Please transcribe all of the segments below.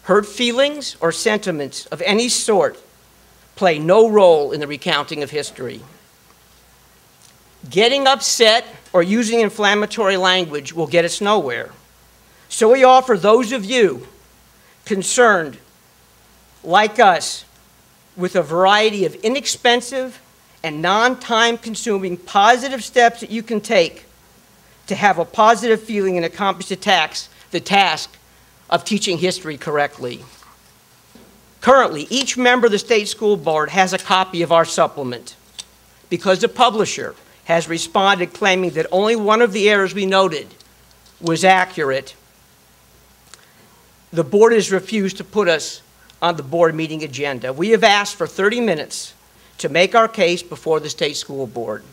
Hurt feelings or sentiments of any sort play no role in the recounting of history. Getting upset or using inflammatory language will get us nowhere. So we offer those of you concerned, like us, with a variety of inexpensive and non-time-consuming positive steps that you can take to have a positive feeling and accomplish the task of teaching history correctly. Currently, each member of the state school board has a copy of our supplement because the publisher has responded claiming that only one of the errors we noted was accurate. The board has refused to put us on the board meeting agenda. We have asked for 30 minutes to make our case before the state school board.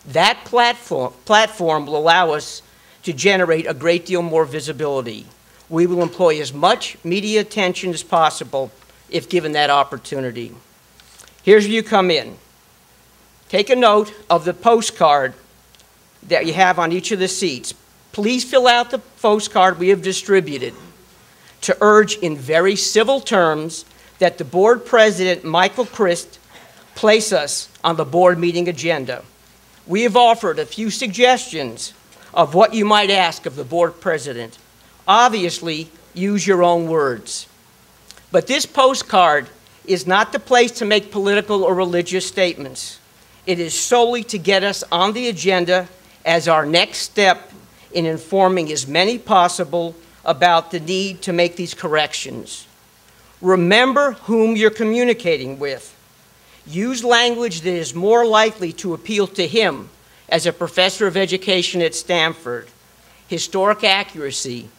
That platform will allow us to generate a great deal more visibility. We will employ as much media attention as possible if given that opportunity. Here's where you come in. Take a note of the postcard that you have on each of the seats. Please fill out the postcard we have distributed to urge in very civil terms that the board president, Michael Christ, place us on the board meeting agenda. We have offered a few suggestions of what you might ask of the board president. Obviously, use your own words. But this postcard is not the place to make political or religious statements. It is solely to get us on the agenda as our next step in informing as many possible about the need to make these corrections. Remember whom you're communicating with. Use language that is more likely to appeal to him as a professor of education at Stanford. Historic accuracy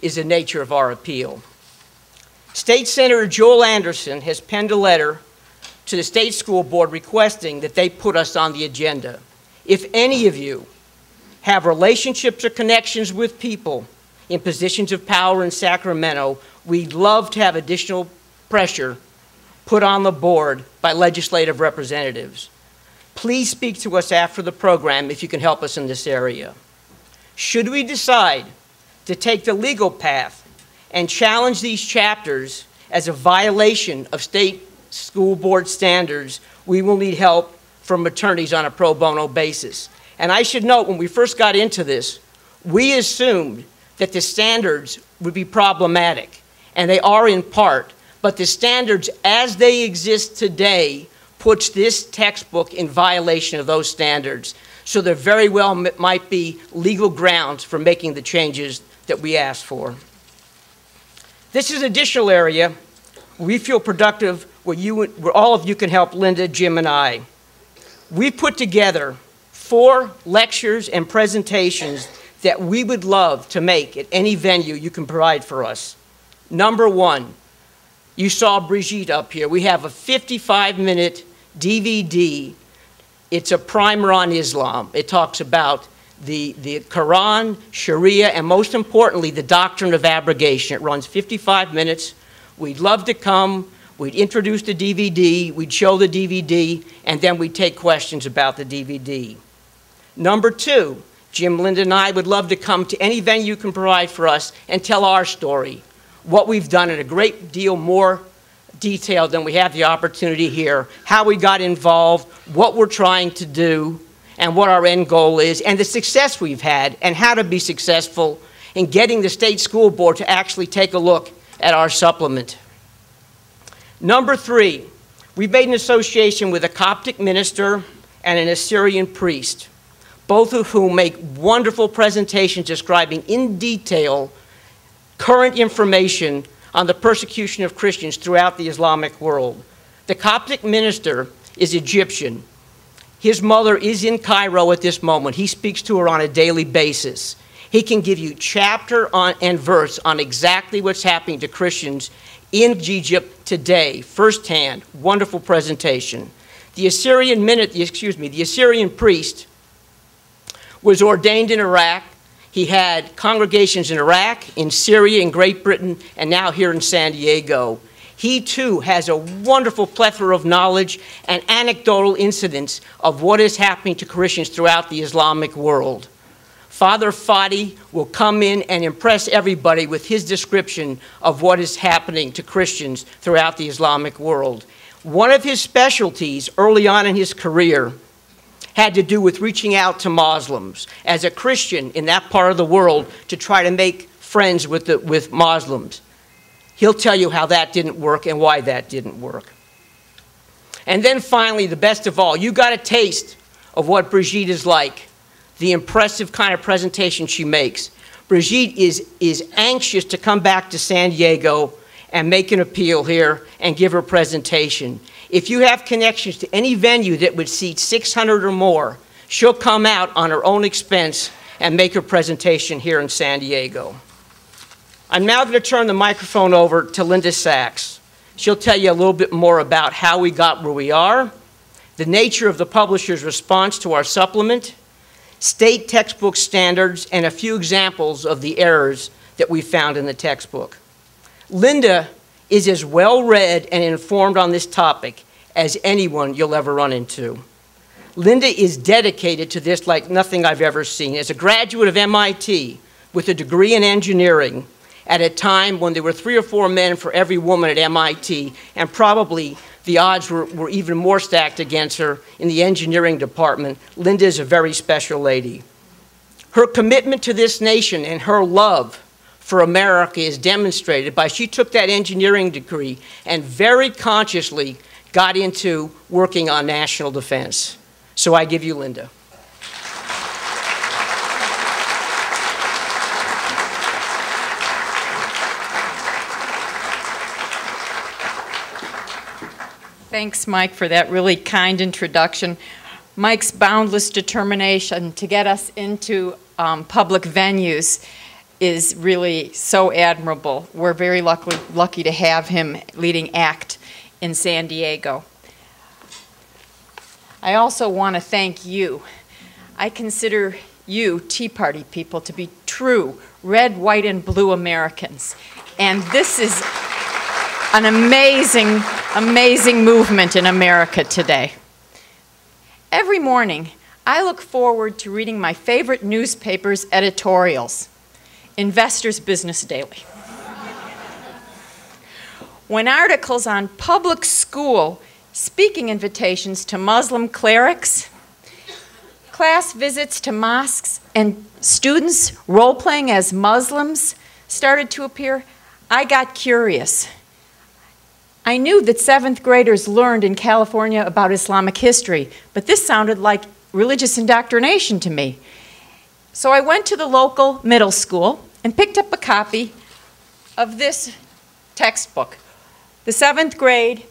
is the nature of our appeal. State Senator Joel Anderson has penned a letter to the state school board requesting that they put us on the agenda. If any of you have relationships or connections with people in positions of power in Sacramento, we'd love to have additional pressure put on the board by legislative representatives. Please speak to us after the program if you can help us in this area. Should we decide to take the legal path and challenge these chapters as a violation of state school board standards, we will need help from attorneys on a pro bono basis. And I should note, when we first got into this, we assumed that the standards would be problematic, and they are in part, but the standards as they exist today puts this textbook in violation of those standards. So there very well might be legal grounds for making the changes that we asked for. This is an additional area we feel productive where all of you can help Linda, Jim, and I. We put together 4 lectures and presentations that we would love to make at any venue you can provide for us. Number 1, you saw Brigitte up here. We have a 55-minute DVD. It's a primer on Islam. It talks about the Quran, Sharia, and most importantly, the doctrine of abrogation. It runs 55 minutes. We'd love to come. We'd introduce the DVD. We'd show the DVD, and then we'd take questions about the DVD. Number 2, Jim, Linda, and I would love to come to any venue you can provide for us and tell our story, what we've done in a great deal more detail than we have the opportunity here, how we got involved, what we're trying to do, and what our end goal is, and the success we've had, and how to be successful in getting the state school board to actually take a look at our supplement. Number 3, we've made an association with a Coptic minister and an Assyrian priest, both of whom make wonderful presentations describing in detail current information on the persecution of Christians throughout the Islamic world. The Coptic minister is Egyptian. His mother is in Cairo at this moment. He speaks to her on a daily basis. He can give you chapter and verse on exactly what's happening to Christians in Egypt today, firsthand. Wonderful presentation. The Assyrian priest was ordained in Iraq. He had congregations in Iraq, in Syria, in Great Britain, and now here in San Diego. He too has a wonderful plethora of knowledge and anecdotal incidents of what is happening to Christians throughout the Islamic world. Father Fadi will come in and impress everybody with his description of what is happening to Christians throughout the Islamic world. One of his specialties early on in his career had to do with reaching out to Muslims as a Christian in that part of the world to try to make friends with Muslims. He'll tell you how that didn't work and why that didn't work. And then finally, the best of all, you got a taste of what Brigitte is like, the impressive kind of presentation she makes. Brigitte is anxious to come back to San Diego and make an appeal here and give her presentation. If you have connections to any venue that would seat 600 or more, she'll come out on her own expense and make her presentation here in San Diego. I'm now going to turn the microphone over to Linda Sachs. She'll tell you a little bit more about how we got where we are, the nature of the publisher's response to our supplement, state textbook standards, and a few examples of the errors that we found in the textbook. Linda is as well-read and informed on this topic as anyone you'll ever run into. Linda is dedicated to this like nothing I've ever seen. As a graduate of MIT with a degree in engineering, at a time when there were 3 or 4 men for every woman at MIT, and probably the odds were even more stacked against her in the engineering department, Linda is a very special lady. Her commitment to this nation and her love for America is demonstrated by she took that engineering degree and very consciously got into working on national defense. So I give you Linda. Thanks, Mike, for that really kind introduction. Mike's boundless determination to get us into public venues is really so admirable. We're very lucky to have him leading ACT in San Diego. I also want to thank you. I consider you, Tea Party people, to be true red, white, and blue Americans. And this is an amazing, amazing movement in America today. Every morning, I look forward to reading my favorite newspaper's editorials, Investor's Business Daily. When articles on public school speaking invitations to Muslim clerics, class visits to mosques, and students role-playing as Muslims started to appear, I got curious. I knew that 7th graders learned in California about Islamic history, but this sounded like religious indoctrination to me. So I went to the local middle school and picked up a copy of this textbook, the 7th grade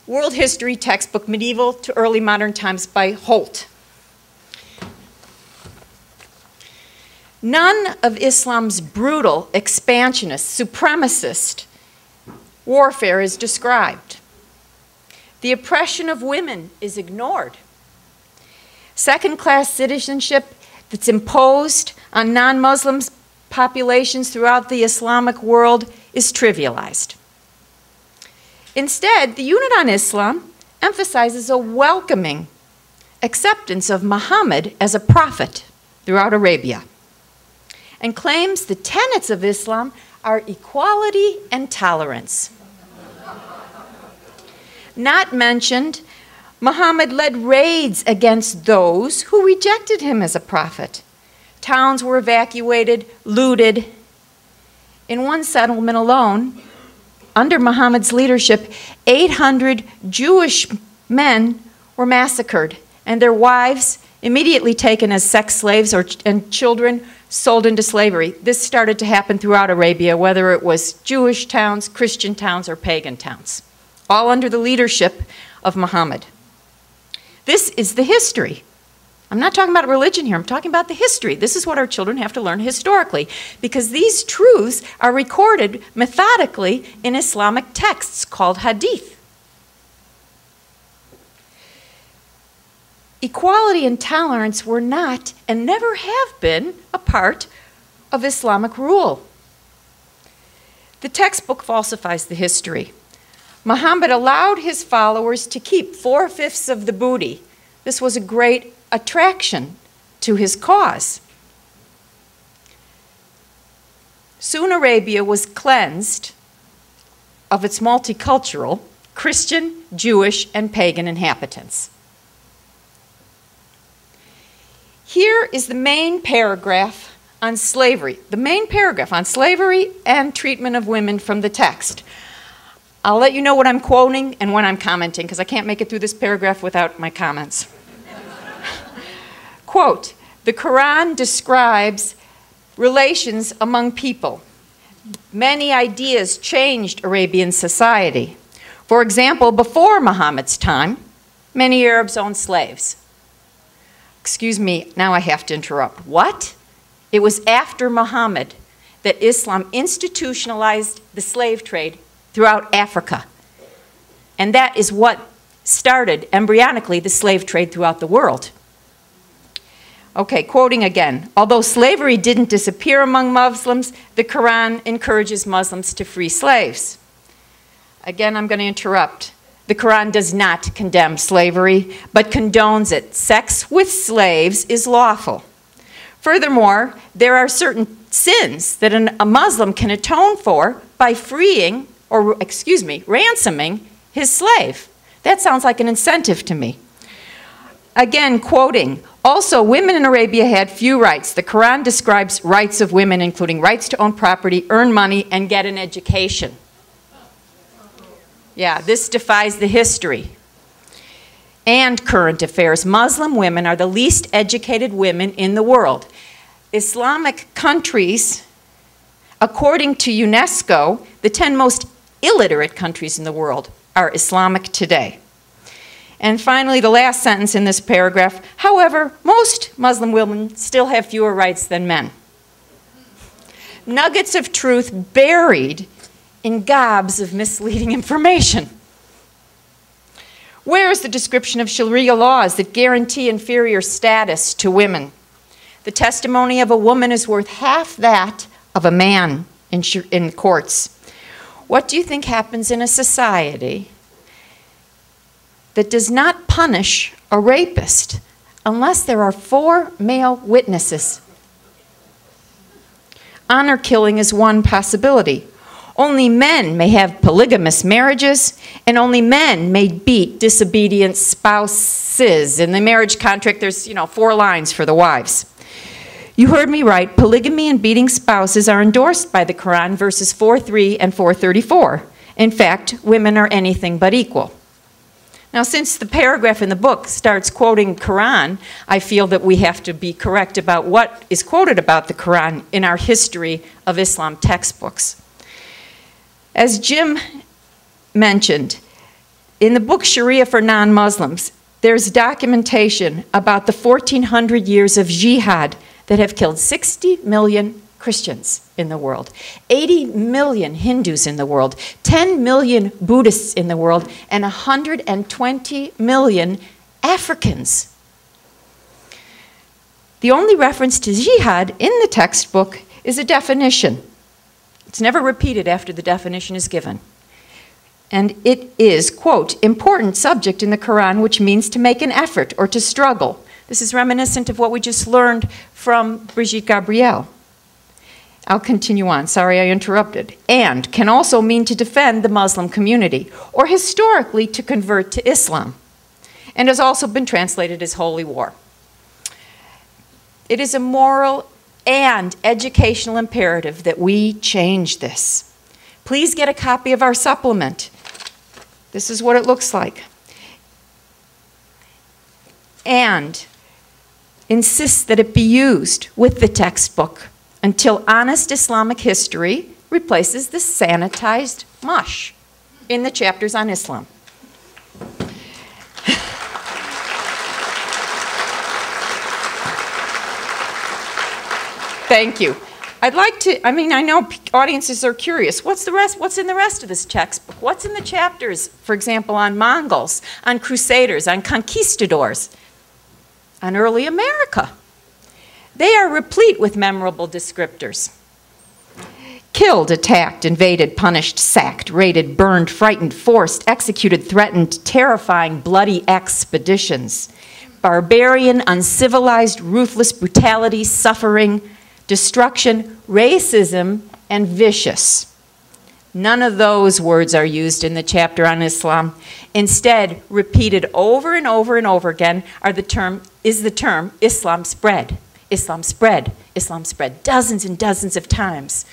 World History textbook, Medieval to Early Modern Times by Holt. None of Islam's brutal, expansionist, supremacist warfare is described. The oppression of women is ignored. Second-class citizenship that's imposed on non-Muslim populations throughout the Islamic world is trivialized. Instead, the Unit on Islam emphasizes a welcoming acceptance of Muhammad as a prophet throughout Arabia and claims the tenets of Islam are equality and tolerance. Not mentioned, Muhammad led raids against those who rejected him as a prophet. Towns were evacuated, looted. In one settlement alone, under Muhammad's leadership, 800 Jewish men were massacred, and their wives immediately taken as sex slaves and children sold into slavery. This started to happen throughout Arabia, whether it was Jewish towns, Christian towns, or pagan towns, all under the leadership of Muhammad. This is the history. I'm not talking about religion here, I'm talking about the history. This is what our children have to learn historically, because these truths are recorded methodically in Islamic texts called hadith. Equality and tolerance were not, and never have been, a part of Islamic rule. The textbook falsifies the history. Muhammad allowed his followers to keep 4/5 of the booty. This was a great attraction to his cause. Soon Arabia was cleansed of its multicultural Christian, Jewish, and pagan inhabitants. Here is the main paragraph on slavery, and treatment of women from the text. I'll let you know what I'm quoting and when I'm commenting, because I can't make it through this paragraph without my comments. Quote, the Quran describes relations among people. Many ideas changed Arabian society. For example, before Muhammad's time, many Arabs owned slaves. Excuse me, now I have to interrupt. What? It was after Muhammad that Islam institutionalized the slave trade throughout Africa. And that is what started embryonically the slave trade throughout the world. Okay, quoting again. Although slavery didn't disappear among Muslims, the Quran encourages Muslims to free slaves. Again, I'm going to interrupt. The Quran does not condemn slavery, but condones it. Sex with slaves is lawful. Furthermore, there are certain sins that a Muslim can atone for by freeing, or excuse me, ransoming his slave. That sounds like an incentive to me. Again, quoting, also, women in Arabia had few rights. The Quran describes rights of women, including rights to own property, earn money, and get an education. Yeah, this defies the history and current affairs. Muslim women are the least educated women in the world. Islamic countries, according to UNESCO, the 10 most illiterate countries in the world are Islamic today. And finally, the last sentence in this paragraph, however, most Muslim women still have fewer rights than men. Nuggets of truth buried in gobs of misleading information. Where is the description of Sharia laws that guarantee inferior status to women? The testimony of a woman is worth half that of a man in courts. What do you think happens in a society that does not punish a rapist unless there are 4 male witnesses? Honor killing is one possibility. Only men may have polygamous marriages, and only men may beat disobedient spouses. In the marriage contract, there's 4 lines for the wives. You heard me right. Polygamy and beating spouses are endorsed by the Quran, verses 4:3 and 4:34. In fact, women are anything but equal. Now, since the paragraph in the book starts quoting Quran, I feel that we have to be correct about what is quoted about the Quran in our history of Islam textbooks. As Jim mentioned, in the book Sharia for Non-Muslims, there's documentation about the 1,400 years of jihad that have killed 60 million Christians in the world, 80 million Hindus in the world, 10 million Buddhists in the world, and 120 million Africans. The only reference to jihad in the textbook is a definition. It's never repeated after the definition is given. And it is, quote, important subject in the Quran, which means to make an effort or to struggle. This is reminiscent of what we just learned from Brigitte Gabriel. I'll continue on. Sorry I interrupted. And can also mean to defend the Muslim community, or historically to convert to Islam, and has also been translated as holy war. It is a moral and educational imperative that we change this. Please get a copy of our supplement. This is what it looks like. And insist that it be used with the textbook until honest Islamic history replaces the sanitized mush in the chapters on Islam. Thank you. I'd like to, I know audiences are curious. What's in the rest of this textbook? What's in the chapters, for example, on Mongols, on Crusaders, on conquistadors, on early America? They are replete with memorable descriptors. Killed, attacked, invaded, punished, sacked, raided, burned, frightened, forced, executed, threatened, terrifying, bloody expeditions. Barbarian, uncivilized, ruthless brutality, suffering, destruction, racism, and vicious. None of those words are used in the chapter on Islam. Instead, repeated over and over and over again is the term Islam spread. Islam spread. Islam spread. Dozens and dozens of times.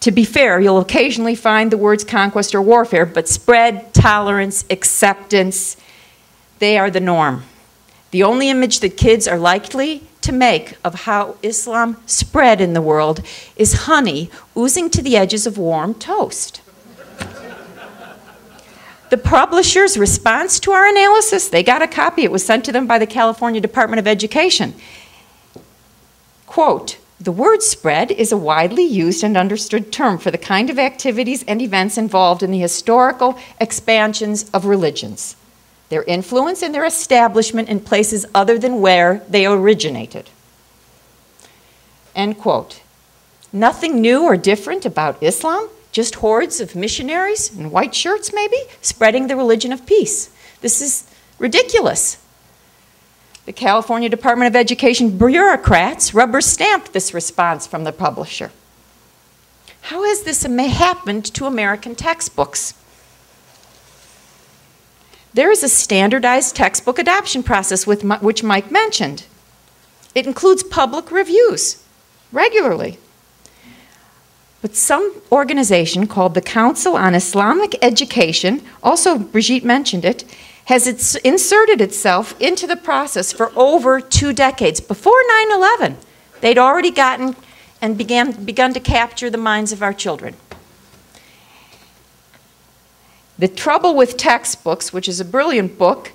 To be fair, you'll occasionally find the words conquest or warfare, but spread, tolerance, acceptance, they are the norm. The only image that kids are likely to make of how Islam spread in the world is honey oozing to the edges of warm toast. The publisher's response to our analysis, they got a copy. It was sent to them by the California Department of Education. Quote, "The word spread is a widely used and understood term for the kind of activities and events involved in the historical expansions of religions, their influence and their establishment in places other than where they originated." End quote. Nothing new or different about Islam, just hordes of missionaries in white shirts maybe, spreading the religion of peace. This is ridiculous. The California Department of Education bureaucrats rubber-stamped this response from the publisher. How has this happened to American textbooks? There is a standardized textbook adoption process which Mike mentioned. It includes public reviews regularly. But some organization called the Council on Islamic Education, also Brigitte mentioned it, has inserted itself into the process for over 2 decades. Before 9/11, they'd already gotten and begun to capture the minds of our children. The Trouble with Textbooks, which is a brilliant book,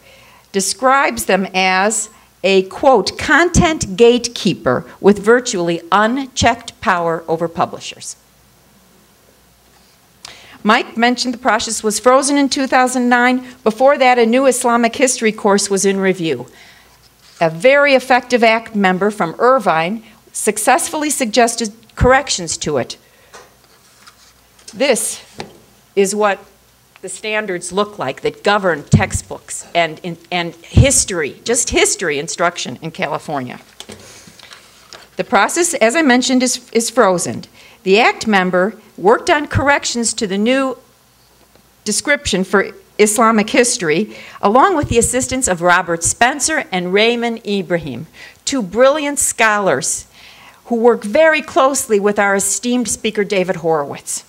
describes them as a, quote, content gatekeeper with virtually unchecked power over publishers. Mike mentioned the process was frozen in 2009. Before that, a new Islamic history course was in review. A very effective ACT member from Irvine successfully suggested corrections to it. This is what the standards look like that govern textbooks and history, just history instruction in California. The process, as I mentioned, is frozen. The ACT member worked on corrections to the new description for Islamic history, along with the assistance of Robert Spencer and Raymond Ibrahim, 2 brilliant scholars who work very closely with our esteemed speaker, David Horowitz.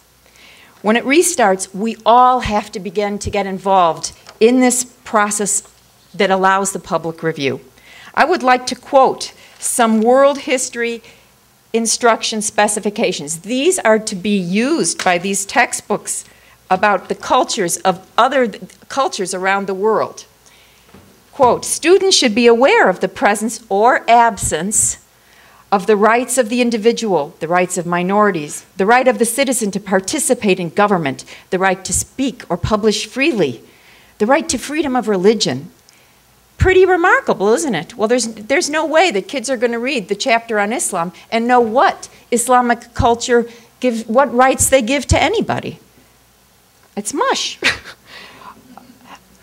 When it restarts, we all have to begin to get involved in this process that allows the public review. I would like to quote some world history instruction specifications. These are to be used by these textbooks about the cultures of other cultures around the world. Quote, "Students should be aware of the presence or absence of the rights of the individual, the rights of minorities, the right of the citizen to participate in government, the right to speak or publish freely, the right to freedom of religion." Pretty remarkable, isn't it? Well, there's no way that kids are going to read the chapter on Islam and know what Islamic culture what rights they give to anybody. It's mush.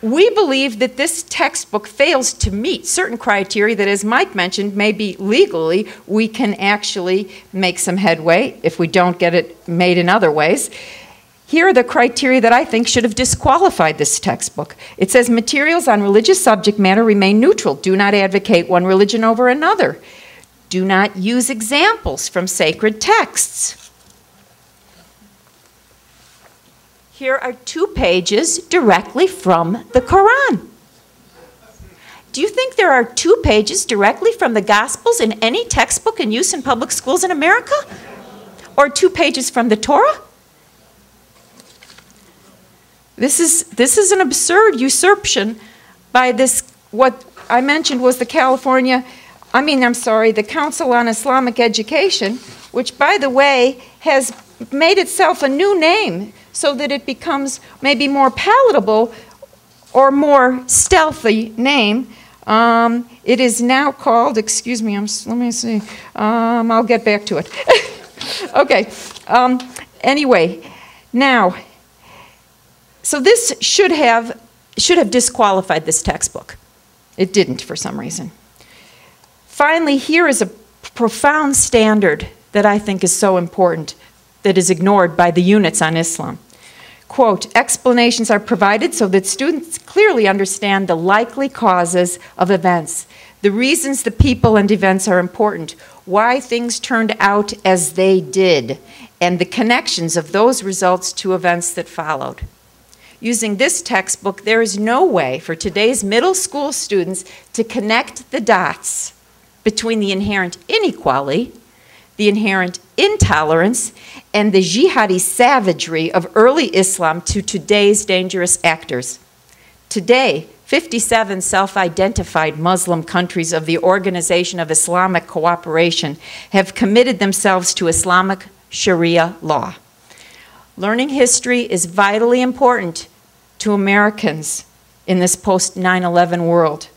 We believe that this textbook fails to meet certain criteria that, as Mike mentioned, maybe legally we can actually make some headway if we don't get it made in other ways. Here are the criteria that I think should have disqualified this textbook. It says materials on religious subject matter remain neutral. Do not advocate one religion over another. Do not use examples from sacred texts. Here are 2 pages directly from the Quran. Do you think there are 2 pages directly from the Gospels in any textbook in use in public schools in America? Or 2 pages from the Torah? This is an absurd usurpation by this, what I mentioned was the the Council on Islamic Education, which, by the way, has made itself a new name so that it becomes maybe more palatable or more stealthy name. It is now called, excuse me, let me see, I'll get back to it. Okay, anyway, now, so this should have disqualified this textbook. It didn't for some reason. Finally, here is a profound standard that I think is so important that is ignored by the units on Islam. Quote, explanations are provided so that students clearly understand the likely causes of events, the reasons the people and events are important, why things turned out as they did, and the connections of those results to events that followed. Using this textbook, there is no way for today's middle school students to connect the dots between the inherent inequality, the inherent intolerance, and the jihadi savagery of early Islam to today's dangerous actors. Today, 57 self-identified Muslim countries of the Organization of Islamic Cooperation have committed themselves to Islamic Sharia law. Learning history is vitally important to Americans in this post-9/11 world.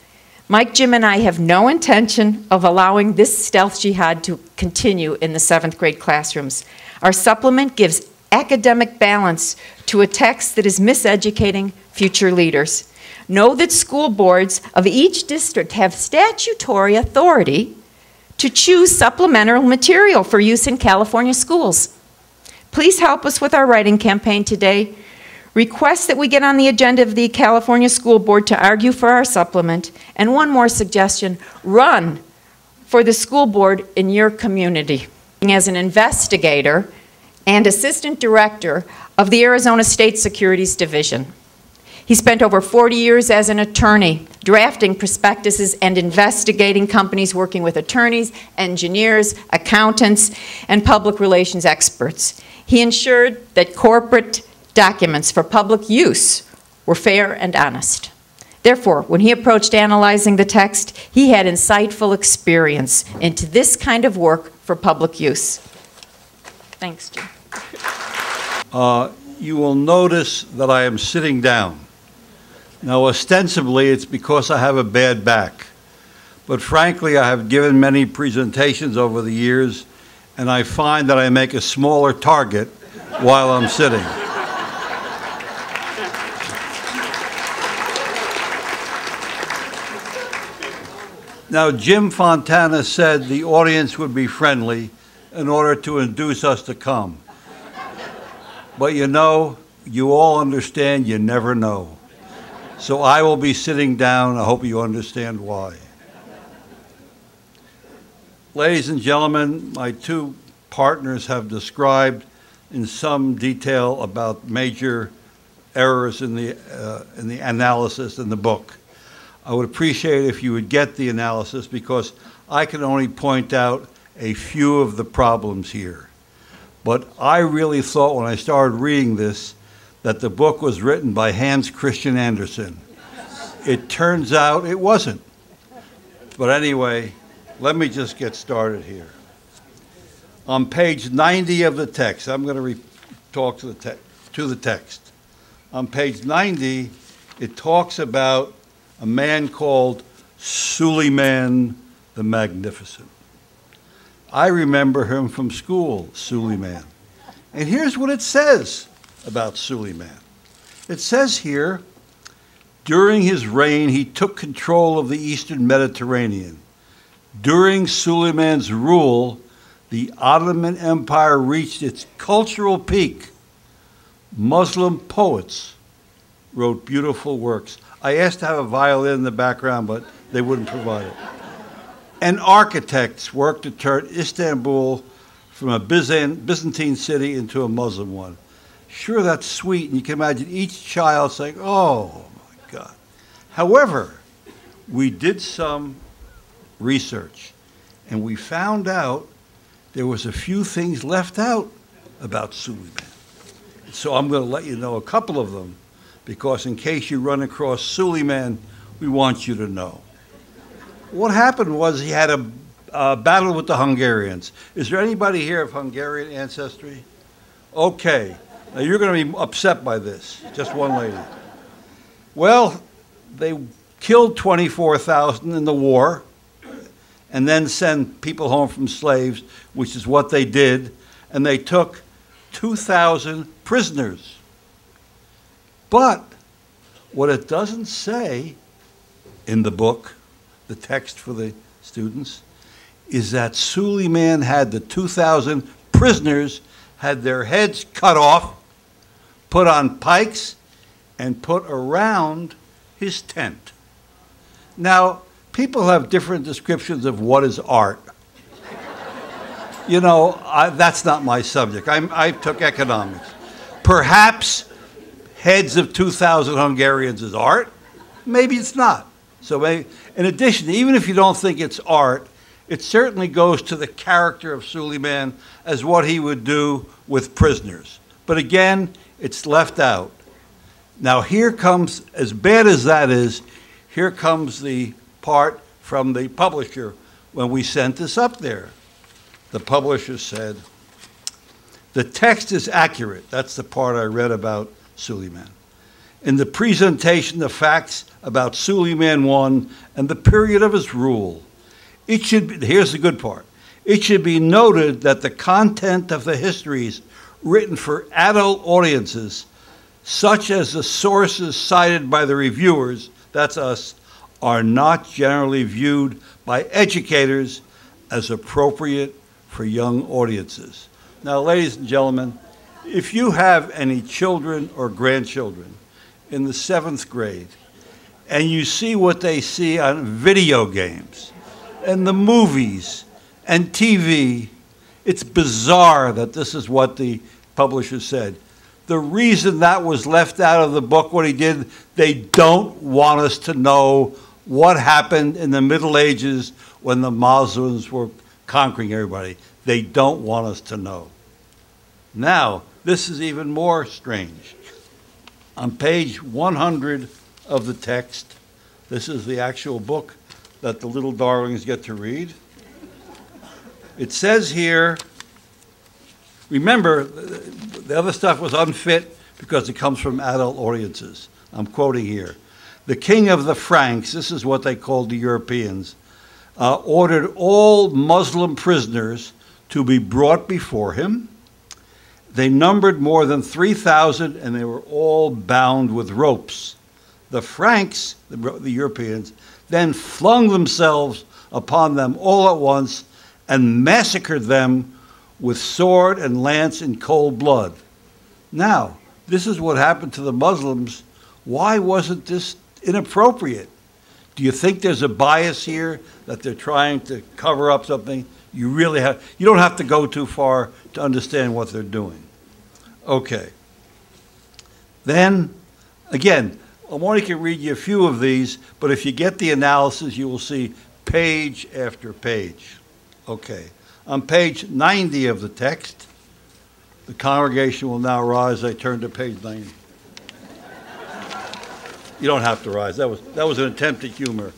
Mike, Jim, and I have no intention of allowing this stealth jihad to continue in the 7th grade classrooms. Our supplement gives academic balance to a text that is miseducating future leaders. Know that school boards of each district have statutory authority to choose supplemental material for use in California schools. Please help us with our writing campaign today. Request that we get on the agenda of the California School Board to argue for our supplement. And one more suggestion, run for the school board in your community. As an investigator and assistant director of the Arizona State Securities Division. He spent over 40 years as an attorney, drafting prospectuses and investigating companies, working with attorneys, engineers, accountants, and public relations experts. He ensured that corporate documents for public use were fair and honest. Therefore, when he approached analyzing the text, he had insightful experience into this kind of work for public use. Thanks, Jim. You will notice that I am sitting down. Now, ostensibly, it's because I have a bad back. But frankly, I have given many presentations over the years, and I find that I make a smaller target while I'm sitting. Now, Jim Fontana said the audience would be friendly in order to induce us to come. But you know, you all understand you never know. So I will be sitting down. I hope you understand why. Ladies and gentlemen, my two partners have described in some detail about major errors in the analysis in the book. I would appreciate if you would get the analysis because I can only point out a few of the problems here. But I really thought when I started reading this that the book was written by Hans Christian Andersen. It turns out it wasn't. But anyway, let me just get started here. On page 90 of the text, I'm going to talk to the text. On page 90, it talks about a man called Suleiman the Magnificent. I remember him from school, Suleiman. And here's what it says about Suleiman. It says here, during his reign, he took control of the Eastern Mediterranean. During Suleiman's rule, the Ottoman Empire reached its cultural peak. Muslim poets wrote beautiful works. I asked to have a violin in the background, but they wouldn't provide it. And architects worked to turn Istanbul from a Byzantine city into a Muslim one. Sure, that's sweet, and you can imagine each child saying, oh, my God. However, we did some research, and we found out there was a few things left out about Suleiman. So I'm going to let you know a couple of them, because in case you run across Suleiman, we want you to know. What happened was he had a battle with the Hungarians. Is there anybody here of Hungarian ancestry? Okay. Now you're going to be upset by this. Just one lady. Well, they killed 24,000 in the war and then sent people home from slaves, which is what they did, and they took 2,000 prisoners. But what it doesn't say in the book, the text for the students, is that Suleiman had the 2,000 prisoners had their heads cut off, put on pikes, and put around his tent. Now, people have different descriptions of what is art. You know, that's not my subject. I took economics. Perhaps heads of 2,000 Hungarians is art. Maybe it's not. So in addition, even if you don't think it's art, it certainly goes to the character of Suleiman as what he would do with prisoners. But again, it's left out. Now here comes, as bad as that is, here comes the part from the publisher when we sent this up there. The publisher said, the text is accurate. That's the part I read about Suleiman. In the presentation of facts about Suleiman I and the period of his rule, it should be, here's the good part, it should be noted that the content of the histories written for adult audiences, such as the sources cited by the reviewers, that's us, are not generally viewed by educators as appropriate for young audiences. Now, ladies and gentlemen, if you have any children or grandchildren in the 7th grade and you see what they see on video games and the movies and TV, it's bizarre that this is what the publisher said. The reason that was left out of the book, what he did, they don't want us to know what happened in the Middle Ages when the Muslims were conquering everybody. They don't want us to know. Now, this is even more strange. On page 100 of the text, this is the actual book that the little darlings get to read. It says here, remember, the other stuff was unfit because it comes from adult audiences. I'm quoting here. The king of the Franks, this is what they called the Europeans, ordered all Muslim prisoners to be brought before him. They numbered more than 3,000, and they were all bound with ropes. The Franks, the Europeans, then flung themselves upon them all at once and massacred them with sword and lance in cold blood. Now, this is what happened to the Muslims. Why wasn't this inappropriate? Do you think there's a bias here that they're trying to cover up something? You don't have to go too far to understand what they're doing. Okay. Then, again, I only can read you a few of these, but if you get the analysis, you will see page after page. Okay. On page 90 of the text, the congregation will now rise. I turn to page 90. You don't have to rise. That was an attempt at humor.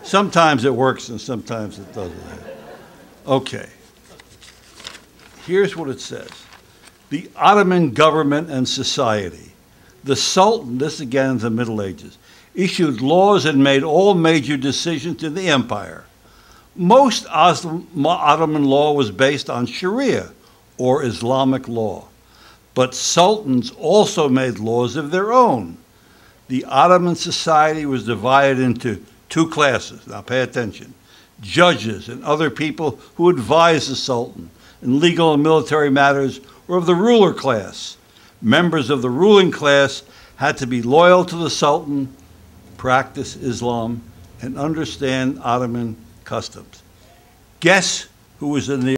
Sometimes it works and sometimes it doesn't. Okay. Here's what it says. The Ottoman government and society. The Sultan, this again is the Middle Ages, issued laws and made all major decisions in the empire. Most Ottoman law was based on Sharia, or Islamic law. But sultans also made laws of their own. The Ottoman society was divided into two classes. Now pay attention. Judges and other people who advised the sultan in legal and military matters were of the ruler class. Members of the ruling class had to be loyal to the sultan, practice Islam, and understand Ottoman customs. Guess who was in the